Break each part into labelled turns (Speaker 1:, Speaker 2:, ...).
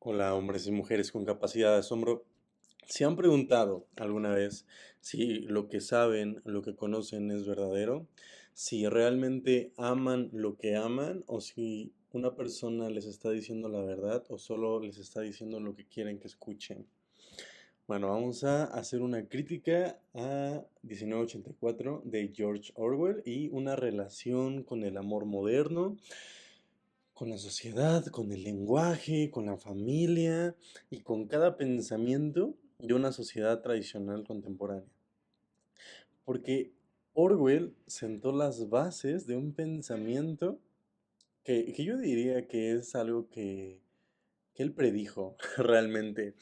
Speaker 1: Hola, hombres y mujeres con capacidad de asombro. ¿Se han preguntado alguna vez si lo que saben, lo que conocen es verdadero? ¿Si realmente aman lo que aman o si una persona les está diciendo la verdad o solo les está diciendo lo que quieren que escuchen? Bueno, vamos a hacer una crítica a 1984 de George Orwell y una relación con el amor moderno, con la sociedad, con el lenguaje, con la familia y con cada pensamiento de una sociedad tradicional contemporánea. Porque Orwell sentó las bases de un pensamiento que yo diría que es algo que él predijo realmente.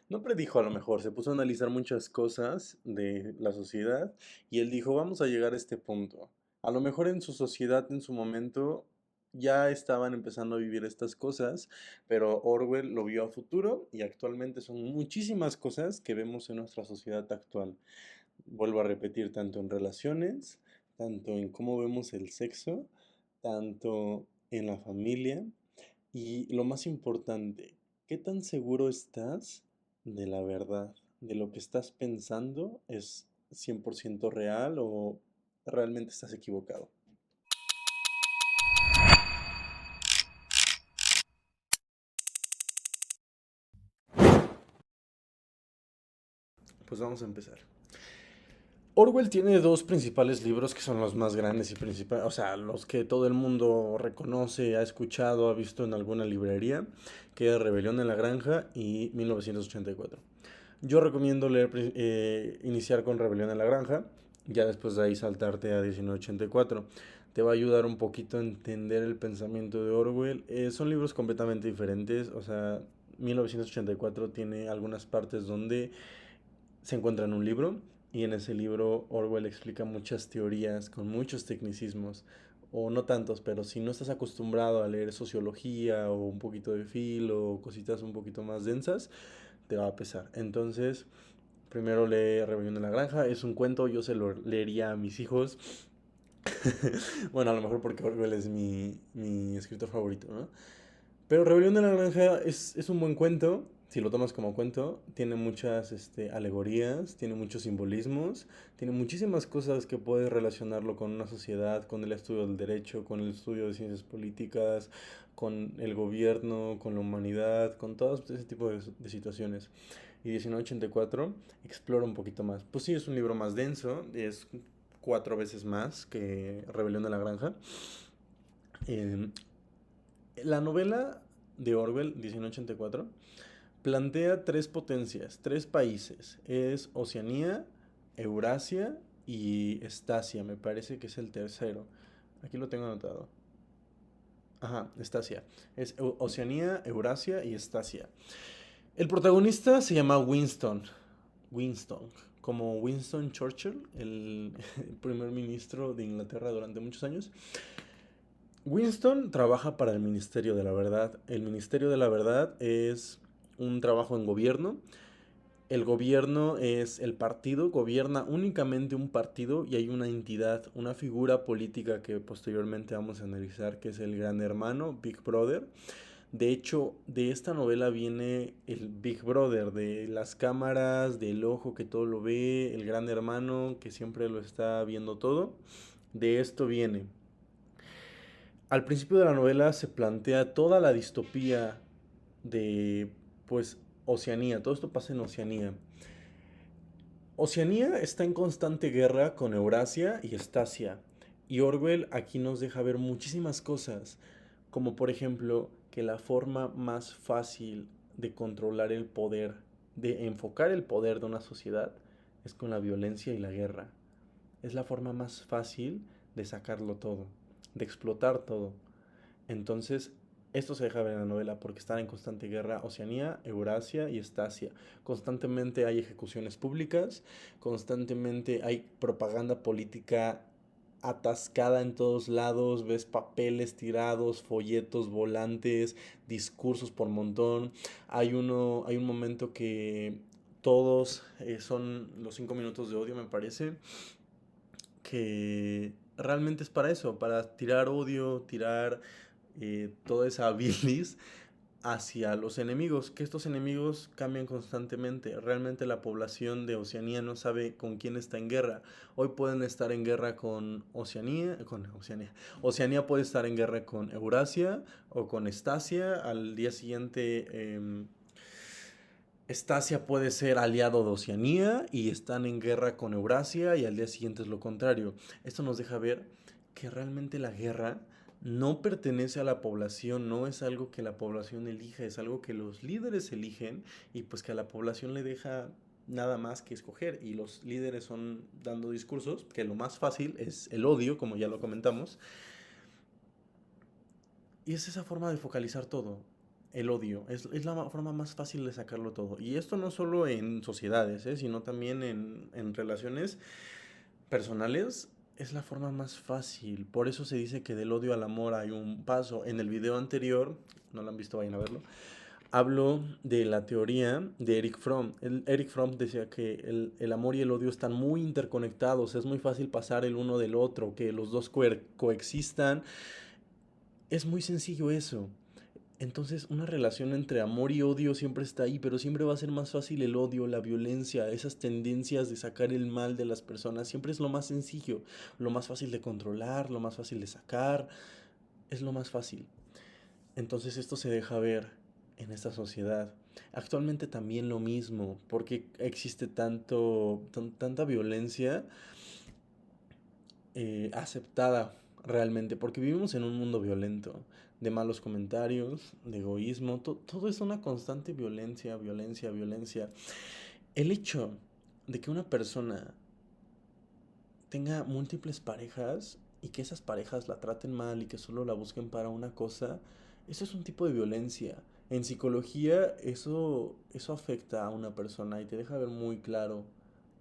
Speaker 1: No predijo a lo mejor, se puso a analizar muchas cosas de la sociedad y él dijo, vamos a llegar a este punto. A lo mejor en su sociedad en su momento ya estaban empezando a vivir estas cosas, pero Orwell lo vio a futuro y actualmente son muchísimas cosas que vemos en nuestra sociedad actual. Vuelvo a repetir, tanto en relaciones, tanto en cómo vemos el sexo, tanto en la familia y lo más importante, ¿qué tan seguro estás de la verdad? ¿De lo que estás pensando es 100% real o realmente estás equivocado? Pues vamos a empezar. Orwell tiene dos principales libros que son los más grandes y principales, o sea, los que todo el mundo reconoce, ha escuchado, ha visto en alguna librería, que es Rebelión en la Granja y 1984. Yo recomiendo iniciar con Rebelión en la Granja, ya después de ahí saltarte a 1984. Te va a ayudar un poquito a entender el pensamiento de Orwell. Son libros completamente diferentes, o sea, 1984 tiene algunas partes donde se encuentra en un libro y en ese libro Orwell explica muchas teorías con muchos tecnicismos, o no tantos, pero si no estás acostumbrado a leer sociología o un poquito de filo o cositas un poquito más densas, te va a pesar. Entonces, primero lee Rebelión en la Granja, es un cuento, yo se lo leería a mis hijos. Bueno, a lo mejor porque Orwell es mi escritor favorito, ¿no? Pero Rebelión de la Granja es un buen cuento, si lo tomas como cuento. Tiene muchas alegorías, tiene muchos simbolismos, tiene muchísimas cosas que puedes relacionarlo con una sociedad, con el estudio del derecho, con el estudio de ciencias políticas, con el gobierno, con la humanidad, con todo ese tipo de situaciones. Y 1984 explora un poquito más. Pues sí, es un libro más denso, es cuatro veces más que Rebelión de la Granja. Eh, la novela de Orwell, 1984, plantea tres potencias, tres países. Es Oceanía, Eurasia y Estasia, me parece que es el tercero. Aquí lo tengo anotado. Ajá, Estasia. Es Oceanía, Eurasia y Estasia. El protagonista se llama Winston. Winston. Como Winston Churchill, el primer ministro de Inglaterra durante muchos años. Winston trabaja para el Ministerio de la Verdad. El Ministerio de la Verdad es un trabajo en gobierno. El gobierno es el partido, gobierna únicamente un partido y hay una entidad, una figura política que posteriormente vamos a analizar, que es el Gran Hermano, Big Brother. De hecho, de esta novela viene el Big Brother, de las cámaras, del ojo que todo lo ve, el Gran Hermano que siempre lo está viendo todo. De esto viene. Al principio de la novela se plantea toda la distopía de, pues, Oceanía. Todo esto pasa en Oceanía. Oceanía está en constante guerra con Eurasia y Estasia. Y Orwell aquí nos deja ver muchísimas cosas, como por ejemplo que la forma más fácil de controlar el poder, de enfocar el poder de una sociedad, es con la violencia y la guerra. Es la forma más fácil de sacarlo todo, de explotar todo. Entonces, esto se deja ver en la novela porque están en constante guerra Oceanía, Eurasia y Estasia. Constantemente hay ejecuciones públicas, constantemente hay propaganda política atascada en todos lados, ves papeles tirados, folletos, volantes, discursos por montón. Hay un momento que todos son los 5 minutos de odio, me parece, que realmente es para eso, para tirar odio, tirar toda esa bilis, hacia los enemigos, que estos enemigos cambian constantemente. Realmente la población de Oceanía no sabe con quién está en guerra. Hoy pueden estar en guerra con Oceanía. Oceanía puede estar en guerra con Eurasia o con Estasia. Al día siguiente, Estasia puede ser aliado de Oceanía y están en guerra con Eurasia, y al día siguiente es lo contrario. Esto nos deja ver que realmente la guerra no pertenece a la población, no es algo que la población elija, es algo que los líderes eligen, y pues que a la población le deja nada más que escoger, y los líderes son dando discursos que lo más fácil es el odio, como ya lo comentamos, y es esa forma de focalizar todo. El odio es la forma más fácil de sacarlo todo. Y esto no solo en sociedades, sino también en relaciones personales. Es la forma más fácil. Por eso se dice que del odio al amor hay un paso. En el video anterior, no lo han visto, vayan a verlo, hablo de la teoría de Eric Fromm. Eric Fromm decía que el amor y el odio están muy interconectados. Es muy fácil pasar el uno del otro, que los dos coexistan. Es muy sencillo eso. Entonces, una relación entre amor y odio siempre está ahí, pero siempre va a ser más fácil el odio, la violencia, esas tendencias de sacar el mal de las personas. Siempre es lo más sencillo, lo más fácil de controlar, lo más fácil de sacar, es lo más fácil. Entonces, esto se deja ver en esta sociedad. Actualmente también lo mismo, porque existe tanta violencia aceptada realmente, porque vivimos en un mundo violento, de malos comentarios, de egoísmo, todo es una constante violencia, violencia, violencia. El hecho de que una persona tenga múltiples parejas y que esas parejas la traten mal y que solo la busquen para una cosa, eso es un tipo de violencia. En psicología eso afecta a una persona y te deja ver muy claro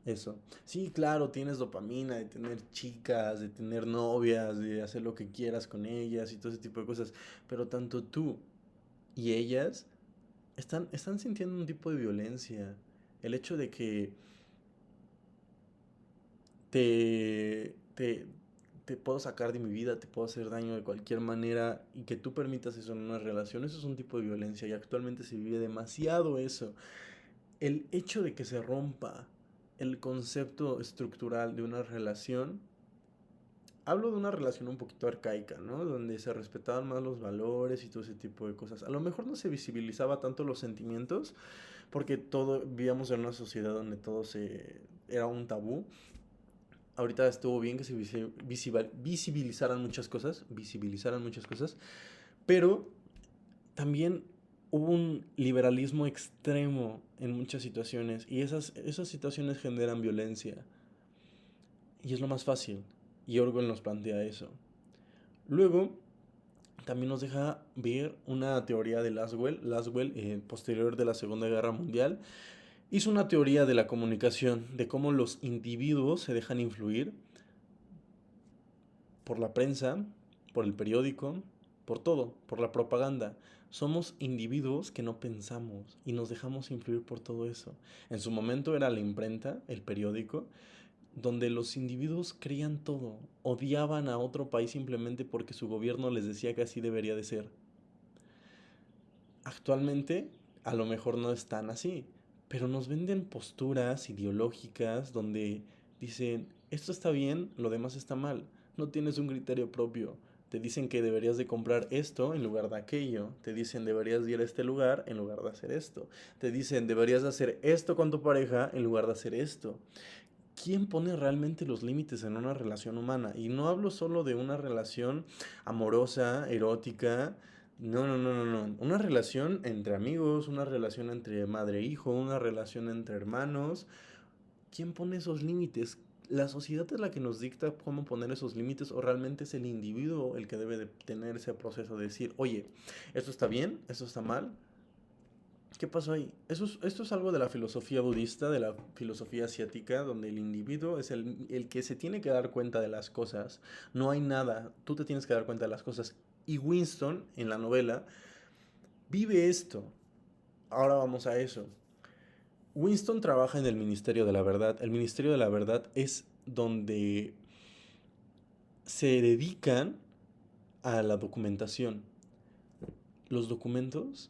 Speaker 1: eso. Sí, claro, tienes dopamina de tener chicas, de tener novias, de hacer lo que quieras con ellas y todo ese tipo de cosas. Pero tanto tú y ellas están sintiendo un tipo de violencia. El hecho de que te, te puedo sacar de mi vida, te puedo hacer daño de cualquier manera, y que tú permitas eso en una relación, eso es un tipo de violencia, y actualmente se vive demasiado eso. El hecho de que se rompa el concepto estructural de una relación, hablo de una relación un poquito arcaica, ¿no? Donde se respetaban más los valores y todo ese tipo de cosas. A lo mejor no se visibilizaba tanto los sentimientos, porque vivíamos en una sociedad donde era un tabú. Ahorita estuvo bien que se visibilizaran muchas cosas, pero también hubo un liberalismo extremo en muchas situaciones, y esas situaciones generan violencia, y es lo más fácil, y Orwell nos plantea eso. Luego, también nos deja ver una teoría de Laswell. Laswell, posterior de la Segunda Guerra Mundial, hizo una teoría de la comunicación, de cómo los individuos se dejan influir por la prensa, por el periódico, por todo, por la propaganda. Somos individuos que no pensamos y nos dejamos influir por todo eso. En su momento era la imprenta, el periódico, donde los individuos creían todo, odiaban a otro país simplemente porque su gobierno les decía que así debería de ser. Actualmente a lo mejor no es tan así, pero nos venden posturas ideológicas donde dicen, esto está bien, lo demás está mal, no tienes un criterio propio. Te dicen que deberías de comprar esto en lugar de aquello. Te dicen deberías de ir a este lugar en lugar de hacer esto. Te dicen deberías de hacer esto con tu pareja en lugar de hacer esto. ¿Quién pone realmente los límites en una relación humana? Y no hablo solo de una relación amorosa, erótica. No, no, no, no, no. Una relación entre amigos, una relación entre madre e hijo, una relación entre hermanos. ¿Quién pone esos límites? ¿La sociedad es la que nos dicta cómo poner esos límites, o realmente es el individuo el que debe de tener ese proceso de decir, oye, esto está bien, esto está mal? ¿Qué pasó ahí? Esto es algo de la filosofía budista, de la filosofía asiática, donde el individuo es el que se tiene que dar cuenta de las cosas. No hay nada, tú te tienes que dar cuenta de las cosas. Y Winston, en la novela, vive esto. Ahora vamos a eso. Winston trabaja en el Ministerio de la Verdad. El Ministerio de la Verdad es donde se dedican a la documentación. Los documentos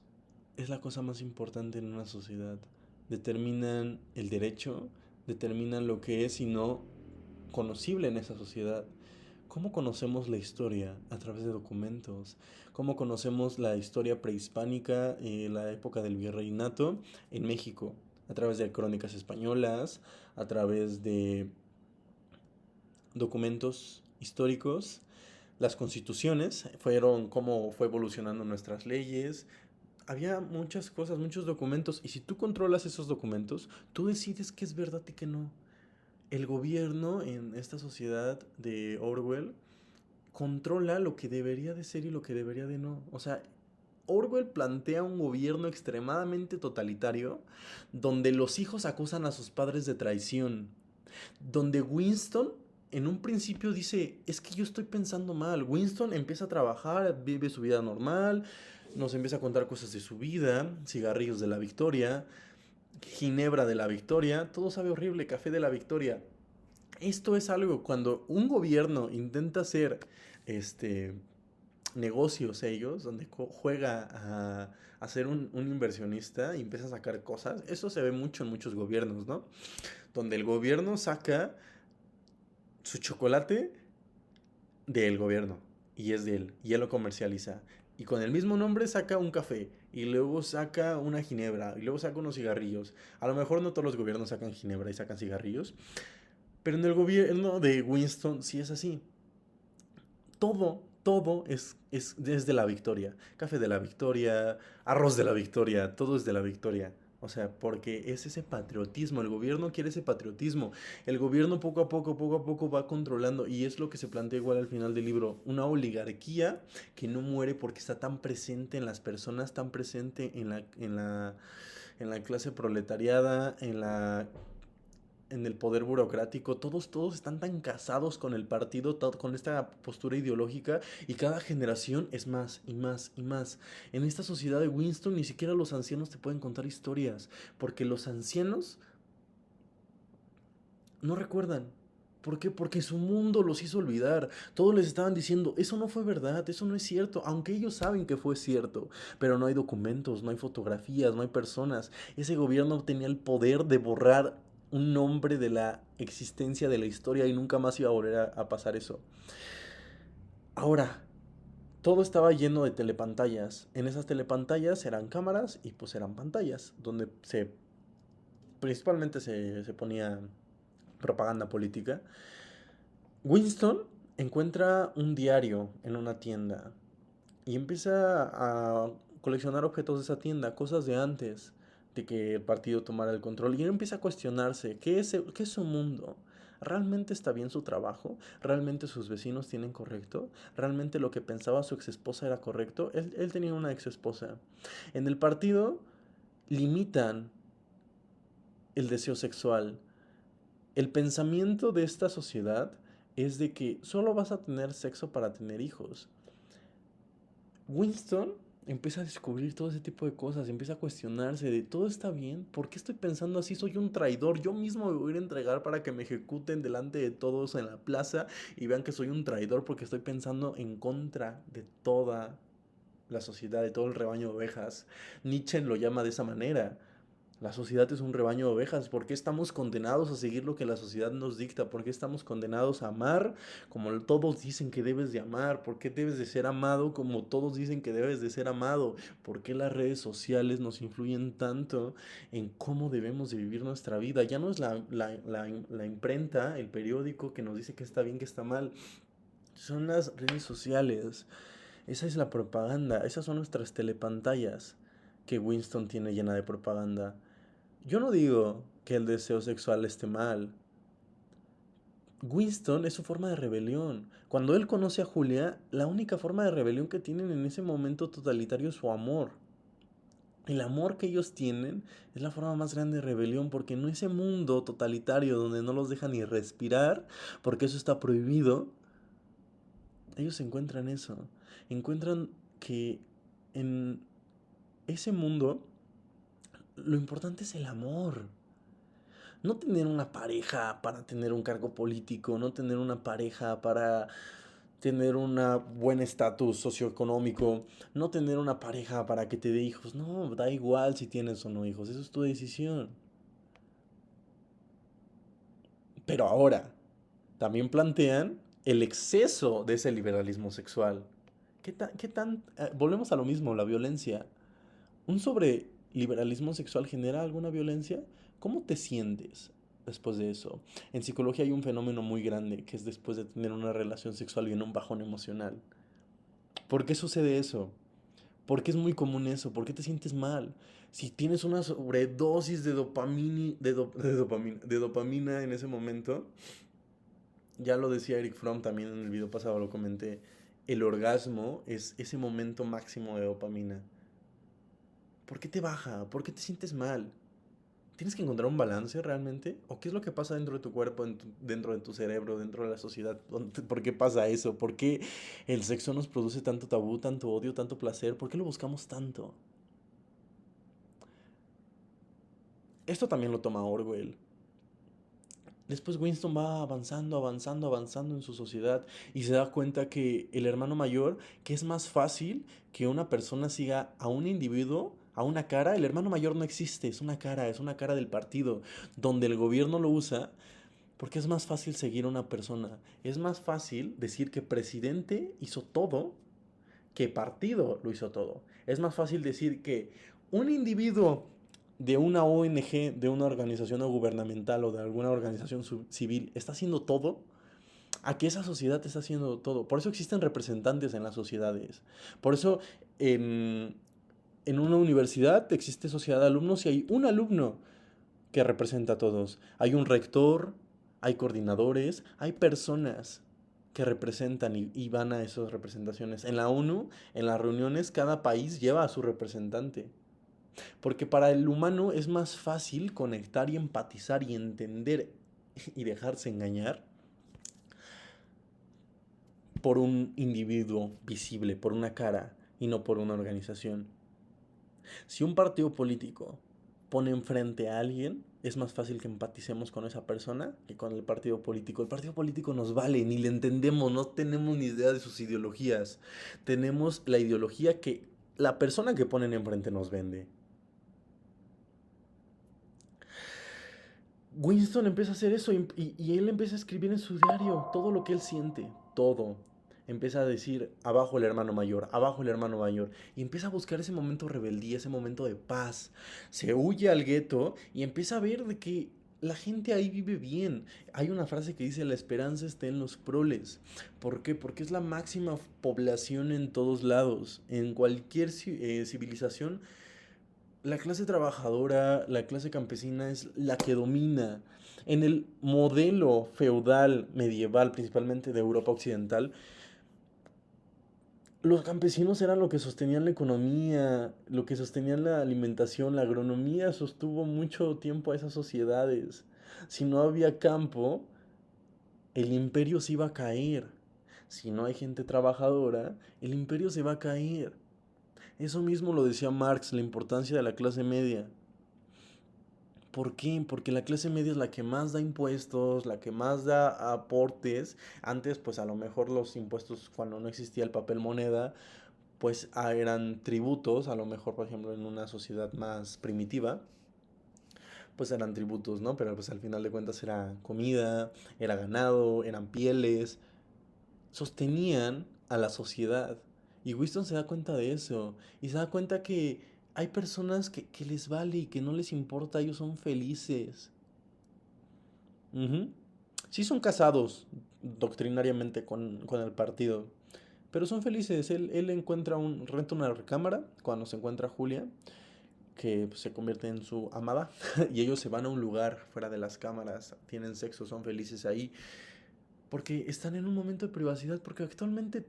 Speaker 1: es la cosa más importante en una sociedad. Determinan el derecho, determinan lo que es y no conocible en esa sociedad. ¿Cómo conocemos la historia? A través de documentos. ¿Cómo conocemos la historia prehispánica y la época del virreinato en México? A través de crónicas españolas, a través de documentos históricos. Las constituciones fueron cómo fue evolucionando nuestras leyes. Había muchas cosas, muchos documentos. Y si tú controlas esos documentos, tú decides qué es verdad y qué no. El gobierno en esta sociedad de Orwell controla lo que debería de ser y lo que debería de no. O sea, Orwell plantea un gobierno extremadamente totalitario donde los hijos acusan a sus padres de traición, donde Winston en un principio dice, es que yo estoy pensando mal. Winston empieza a trabajar, vive su vida normal, nos empieza a contar cosas de su vida, cigarrillos de la Victoria, ginebra de la Victoria, todo sabe horrible, café de la Victoria. Esto es algo cuando un gobierno intenta hacer este negocios ellos, donde juega a ser un inversionista y empieza a sacar cosas. Eso se ve mucho en muchos gobiernos, ¿no? Donde el gobierno saca su chocolate del gobierno y es de él y él lo comercializa. Y con el mismo nombre saca un café y luego saca una ginebra y luego saca unos cigarrillos. A lo mejor no todos los gobiernos sacan ginebra y sacan cigarrillos, pero en el gobierno de Winston sí es así. Todo es desde la Victoria. Café de la Victoria, arroz de la Victoria, todo es de la Victoria. O sea, porque es ese patriotismo, el gobierno quiere ese patriotismo. El gobierno poco a poco va controlando y es lo que se plantea igual al final del libro, una oligarquía que no muere porque está tan presente en las personas, tan presente en la clase proletariada, en el poder burocrático, todos están tan casados con el partido, con esta postura ideológica y cada generación es más y más y más. En esta sociedad de Winston ni siquiera los ancianos te pueden contar historias, porque los ancianos no recuerdan. ¿Por qué? Porque su mundo los hizo olvidar. Todos les estaban diciendo, eso no fue verdad, eso no es cierto, aunque ellos saben que fue cierto, pero no hay documentos, no hay fotografías, no hay personas. Ese gobierno tenía el poder de borrar un nombre de la existencia de la historia y nunca más iba a volver a pasar eso. Ahora, todo estaba lleno de telepantallas. En esas telepantallas eran cámaras y pues eran pantallas, donde principalmente se ponía propaganda política. Winston encuentra un diario en una tienda y empieza a coleccionar objetos de esa tienda, cosas de antes de que el partido tomara el control. Y él empieza a cuestionarse, qué es su mundo? ¿Realmente está bien su trabajo? ¿Realmente sus vecinos tienen correcto? ¿Realmente lo que pensaba su ex esposa era correcto? Él tenía una ex esposa. En el partido limitan el deseo sexual. El pensamiento de esta sociedad es de que solo vas a tener sexo para tener hijos. Winston empieza a descubrir todo ese tipo de cosas, empieza a cuestionarse de todo está bien, ¿por qué estoy pensando así? Soy un traidor, yo mismo me voy a ir a entregar para que me ejecuten delante de todos en la plaza y vean que soy un traidor porque estoy pensando en contra de toda la sociedad, de todo el rebaño de ovejas. Nietzsche lo llama de esa manera. La sociedad es un rebaño de ovejas. ¿Por qué estamos condenados a seguir lo que la sociedad nos dicta? ¿Por qué estamos condenados a amar como todos dicen que debes de amar? ¿Por qué debes de ser amado como todos dicen que debes de ser amado? ¿Por qué las redes sociales nos influyen tanto en cómo debemos de vivir nuestra vida? Ya no es la imprenta, el periódico que nos dice que está bien, que está mal. Son las redes sociales. Esa es la propaganda. Esas son nuestras telepantallas que Winston tiene llena de propaganda. Yo no digo que el deseo sexual esté mal. Winston es su forma de rebelión. Cuando él conoce a Julia, la única forma de rebelión que tienen en ese momento totalitario es su amor. El amor que ellos tienen es la forma más grande de rebelión porque en ese mundo totalitario donde no los dejan ni respirar, porque eso está prohibido, ellos encuentran eso. Encuentran que en ese mundo lo importante es el amor. No tener una pareja para tener un cargo político, no tener una pareja para tener un buen estatus socioeconómico, no tener una pareja para que te dé hijos. No, da igual si tienes o no hijos, eso es tu decisión. Pero ahora, también plantean el exceso de ese liberalismo sexual. Volvemos a lo mismo, la violencia. ¿Un sobre liberalismo sexual genera alguna violencia? ¿Cómo te sientes después de eso? En psicología hay un fenómeno muy grande que es después de tener una relación sexual y en un bajón emocional. ¿Por qué sucede eso? ¿Por qué es muy común eso? ¿Por qué te sientes mal? Si tienes una sobredosis de dopamina en ese momento, ya lo decía Eric Fromm también en el video pasado, lo comenté, el orgasmo es ese momento máximo de dopamina. ¿Por qué te baja? ¿Por qué te sientes mal? ¿Tienes que encontrar un balance realmente? ¿O qué es lo que pasa dentro de tu cuerpo, dentro de tu cerebro, dentro de la sociedad? ¿Por qué pasa eso? ¿Por qué el sexo nos produce tanto tabú, tanto odio, tanto placer? ¿Por qué lo buscamos tanto? Esto también lo toma Orwell. Después Winston va avanzando, avanzando, avanzando en su sociedad y se da cuenta que el hermano mayor, que es más fácil que una persona siga a un individuo, a una cara, el hermano mayor no existe, es una cara del partido, donde el gobierno lo usa porque es más fácil seguir a una persona, es más fácil decir que presidente hizo todo que partido lo hizo todo. Es más fácil decir que un individuo de una ONG, de una organización no gubernamental o de alguna organización civil está haciendo todo, a que esa sociedad está haciendo todo. Por eso existen representantes en las sociedades. Por eso en una universidad existe sociedad de alumnos y hay un alumno que representa a todos. Hay un rector, hay coordinadores, hay personas que representan y van a esas representaciones. En la ONU, en las reuniones, cada país lleva a su representante. Porque para el humano es más fácil conectar y empatizar y entender y dejarse engañar por un individuo visible, por una cara y no por una organización. Si un partido político pone enfrente a alguien, es más fácil que empaticemos con esa persona que con el partido político. El partido político nos vale, ni le entendemos, no tenemos ni idea de sus ideologías. Tenemos la ideología que la persona que ponen enfrente nos vende. Winston empieza a hacer eso y él empieza a escribir en su diario todo lo que él siente, todo. Empieza a decir, abajo el hermano mayor, abajo el hermano mayor. Y empieza a buscar ese momento de rebeldía, ese momento de paz. Se huye al gueto y empieza a ver de que la gente ahí vive bien. Hay una frase que dice, la esperanza está en los proles. ¿Por qué? Porque es la máxima población en todos lados. En cualquier civilización la clase trabajadora, la clase campesina es la que domina. En el modelo feudal medieval, principalmente de Europa Occidental, los campesinos eran lo que sostenían la economía, lo que sostenían la alimentación, la agronomía sostuvo mucho tiempo a esas sociedades. Si no había campo, el imperio se iba a caer. Si no hay gente trabajadora, el imperio se va a caer. Eso mismo lo decía Marx, la importancia de la clase media. ¿Por qué? Porque la clase media es la que más da impuestos, la que más da aportes. Antes, pues a lo mejor los impuestos, cuando no existía el papel moneda, pues eran tributos, a lo mejor, por ejemplo, en una sociedad más primitiva, pues eran tributos, ¿no? Pero pues al final de cuentas era comida, era ganado, eran pieles, sostenían a la sociedad. Y Winston se da cuenta de eso. Y se da cuenta que hay personas que les vale y que no les importa, ellos son felices. Ujú. Sí son casados doctrinariamente con el partido, pero son felices. Él renta una recámara cuando se encuentra Julia, que pues, se convierte en su amada, y ellos se van a un lugar fuera de las cámaras, tienen sexo, son felices ahí. Porque están en un momento de privacidad, porque actualmente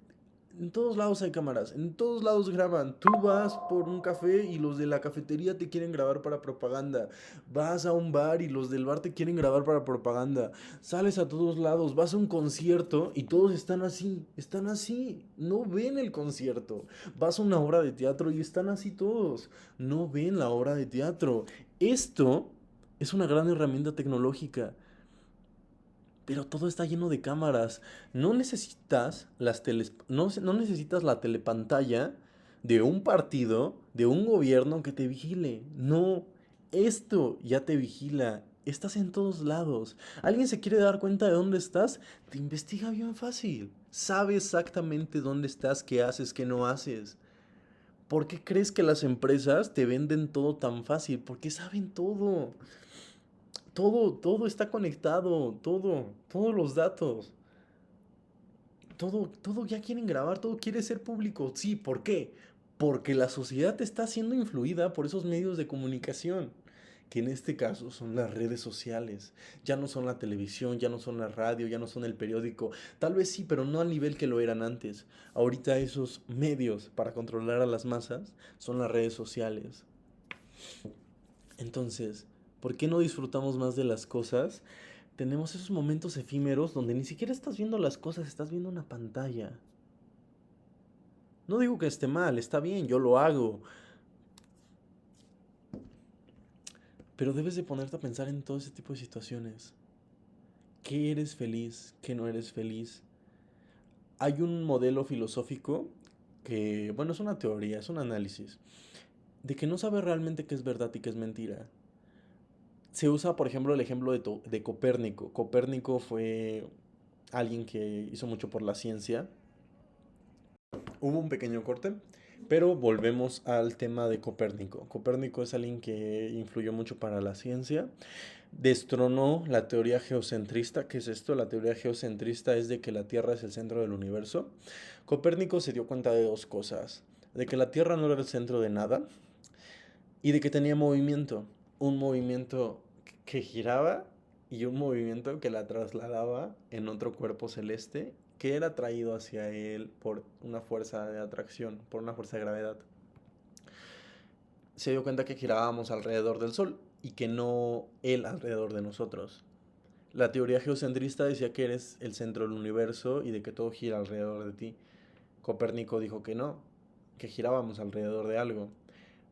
Speaker 1: en todos lados hay cámaras, en todos lados graban. Tú vas por un café y los de la cafetería te quieren grabar para propaganda. Vas a un bar y los del bar te quieren grabar para propaganda. Sales a todos lados, vas a un concierto y todos están así, no ven el concierto. Vas a una obra de teatro y están así todos, no ven la obra de teatro. Esto es una gran herramienta tecnológica. pero todo está lleno de cámaras. No necesitas no necesitas la telepantalla de un partido, de un gobierno que te vigile. No, esto ya te vigila. Estás en todos lados. ¿Alguien se quiere dar cuenta de dónde estás? Te investiga bien fácil. Sabe exactamente dónde estás, qué haces, qué no haces. ¿Por qué crees que las empresas te venden todo tan fácil? Porque saben todo. Todo está conectado, todos los datos. Todo ya quieren grabar, todo quiere ser público. Sí, ¿por qué? Porque la sociedad está siendo influida por esos medios de comunicación, que en este caso son las redes sociales. Ya no son la televisión, ya no son la radio, ya no son el periódico. Tal vez sí, pero no al nivel que lo eran antes. Ahorita esos medios para controlar a las masas son las redes sociales. Entonces, ¿por qué no disfrutamos más de las cosas? Tenemos esos momentos efímeros donde ni siquiera estás viendo las cosas, estás viendo una pantalla. No digo que esté mal, está bien, yo lo hago, pero debes de ponerte a pensar en todo ese tipo de situaciones. ¿Qué eres feliz? ¿Qué no eres feliz? Hay un modelo filosófico que, bueno, es una teoría, es un análisis, de que no sabes realmente qué es verdad y qué es mentira. Se usa, por ejemplo, el ejemplo de Copérnico. Copérnico fue alguien que hizo mucho por la ciencia. Hubo un pequeño corte, pero volvemos al tema de Copérnico. Copérnico es alguien que influyó mucho para la ciencia. Destronó la teoría geocentrista. ¿Qué es esto? La teoría geocentrista es de que la Tierra es el centro del universo. Copérnico se dio cuenta de dos cosas. De que la Tierra no era el centro de nada y de que tenía movimiento. Un movimiento que giraba y un movimiento que la trasladaba en otro cuerpo celeste que era atraído hacia él por una fuerza de atracción, por una fuerza de gravedad. Se dio cuenta que girábamos alrededor del Sol y que no él alrededor de nosotros. La teoría geocentrista decía que eres el centro del universo y de que todo gira alrededor de ti. Copérnico dijo que no, que girábamos alrededor de algo.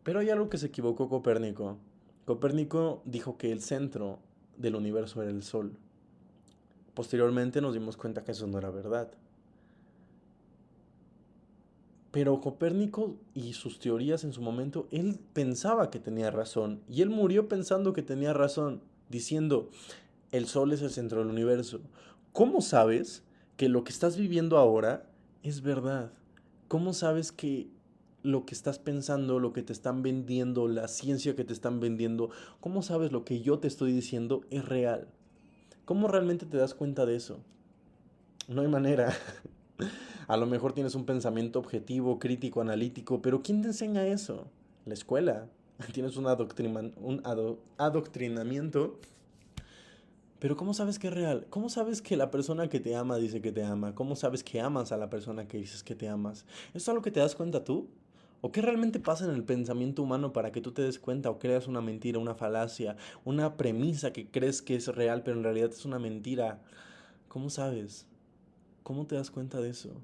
Speaker 1: Pero hay algo que se equivocó Copérnico. Copérnico dijo que el centro del universo era el Sol. Posteriormente nos dimos cuenta que eso no era verdad. Pero Copérnico y sus teorías en su momento, él pensaba que tenía razón. Y él murió pensando que tenía razón, diciendo, el Sol es el centro del universo. ¿Cómo sabes que lo que estás viviendo ahora es verdad? ¿Cómo sabes que lo que estás pensando, lo que te están vendiendo, la ciencia que te están vendiendo, cómo sabes lo que yo te estoy diciendo es real? ¿Cómo realmente te das cuenta de eso? No hay manera. A lo mejor tienes un pensamiento objetivo, crítico, analítico, pero ¿quién te enseña eso? La escuela. Tienes un adoctrinamiento. Pero ¿cómo sabes que es real? ¿Cómo sabes que la persona que te ama dice que te ama? ¿Cómo sabes que amas a la persona que dices que te amas? ¿Eso es algo que te das cuenta tú? ¿O qué realmente pasa en el pensamiento humano para que tú te des cuenta o creas una mentira, una falacia, una premisa que crees que es real pero en realidad es una mentira? ¿Cómo sabes? ¿Cómo te das cuenta de eso?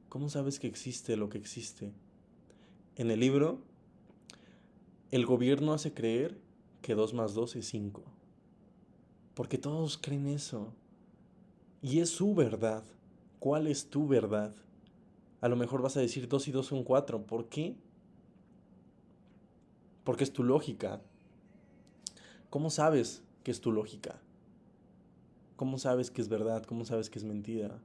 Speaker 1: ¿Cómo sabes que existe lo que existe? En el libro, el gobierno hace creer que 2 más 2 es 5. Porque todos creen eso. Y es su verdad. ¿Cuál es tu verdad? A lo mejor vas a decir 2 y 2 son 4. ¿Por qué? Porque es tu lógica. ¿Cómo sabes que es tu lógica? ¿Cómo sabes que es verdad? ¿Cómo sabes que es mentira?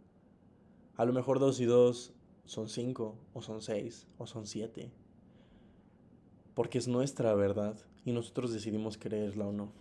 Speaker 1: A lo mejor 2 y 2 son 5, o son 6, o son 7. Porque es nuestra verdad y nosotros decidimos creerla o no.